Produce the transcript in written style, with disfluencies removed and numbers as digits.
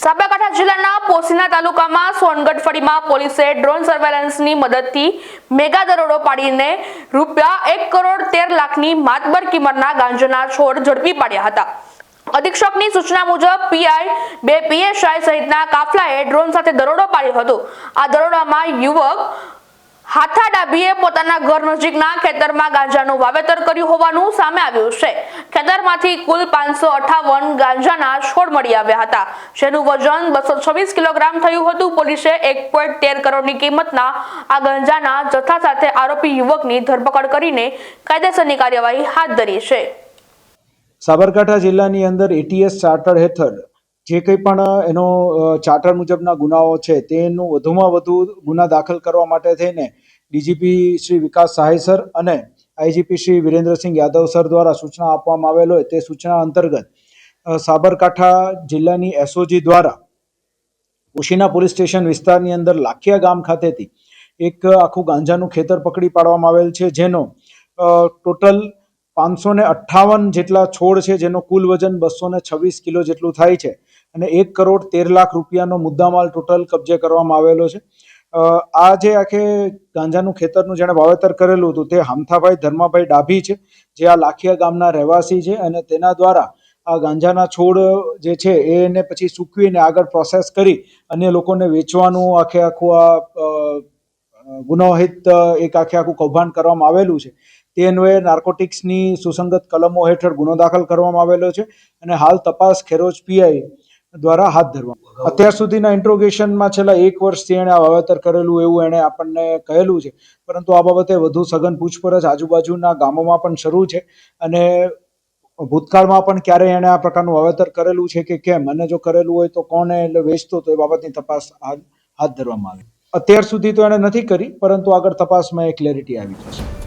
સાબરકાંઠા જિલ્લાના પોશીના તાલુકામાં સોનગઢ ફળીમાં પોલીસે ડ્રોન સર્વેલન્સની મદદથી મેગા દરોડો પાડીને ₹1 કરોડ 13 લાખની માતબર કિંમતના ગાંજાના છોડ ઝડપી પાડ્યા હતા। અધિક્ષકની સૂચના મુજબ પીઆઈ, 2 પીએસઆઈ સહિતના કાફલાએ ડ્રોન સાથે દરોડો પાડ્યો હતો। આ દરોડામાં યુવક હાથા ડાભીએ પોતાના ઘર નજીકના ખેતરમાં ગાંજાનું વાવેતર કર્યું હોવાનું સામે આવ્યું છે। ખેતરમાંથી કુલ 558 ગાંજાના છોડ મળી આવ્યા હતા, જેનું વજન 226 કિલોગ્રામ થયું હતું। પોલીસે 1.13 કરોડની કિંમતના આ ગાંજાના જથ્થા સાથે આરોપી યુવકની ધરપકડ કરીને કાયદેસરની કાર્યવાહી હાથ ધરી છે। સાબરકાંઠા જિલ્લાની અંદર એટીએસ ચાર્ટર હેઠળ જે કંઈ પણ એનો ચાર્ટર મુજબના ગુનાઓ છે તેનું વધુમાં વધુ ગુના દાખલ કરવા માટે થઈને ડીજીપી શ્રી વિકાસ સહાય સર અને આઈજીપી શ્રી વિરેન્દ્રસિંહ યાદવ સર દ્વારા સૂચના આપવામાં આવેલ હોય તે સૂચના અંતર્ગત સાબરકાંઠા જિલ્લાની એસઓજી દ્વારા પોશીના પોલીસ સ્ટેશન વિસ્તારની અંદર લાખિયા ગામ ખાતેથી એક આખું ગાંજાનું ખેતર પકડી પાડવામાં આવેલ છે, જેનો ટોટલ 558 જેટલા છોડ છે, જેનો કુલ વજન 226 કિલો જેટલું થાય છે અને 1 કરોડ 13 લાખ રૂપિયાનો મુદ્દામાલ ટોટલ કબજે કરવામાં આવેલો છે। આ જે આખે ગાંજાનું ખેતરનું જેણે વાવેતર કરેલું હતું તે હામથાભાઈ ધર્માભાઈ ડાભી છે, જે આ લાખિયા ગામના રહેવાસી છે અને તેના દ્વારા આ ગાંજાના છોડ જે છે એને પછી સૂકવીને આગળ પ્રોસેસ કરી અન્ય લોકોને વેચવાનું આખું આ ગુનાહિત એક આખું કૌભાંડ કરવામાં આવેલું છે। તે અન્વયે નાર્કોટિક્સની સુસંગત કલમો હેઠળ ગુનો દાખલ કરવામાં આવેલો છે અને હાલ તપાસ ખેરોજ પીઆઈ દ્વારા હાથ ધરવામાં। અત્યાર સુધીના ઇન્ટ્રોગેશનમાં છેલ્લા 1 વર્ષથી એણે આ વાવેતર કરેલું એવું એણે આપણને કહેલું છે, પરંતુ આ બાબતે વધુ સઘન પૂછપરછ આજુબાજુના ગામોમાં પણ શરૂ છે અને ભૂતકાળમાં પણ ક્યારે એણે આ પ્રકારનું વાવેતર કરેલું છે કે કેમ, અને જો કરેલું હોય તો કોને એટલે વેચતો તો એ બાબતની તપાસ હાથ ધરવામાં આવી। અત્યાર સુધી તો એણે નથી કરી, પરંતુ આગળ તપાસમાં એ ક્લેરિટી આવી જશે।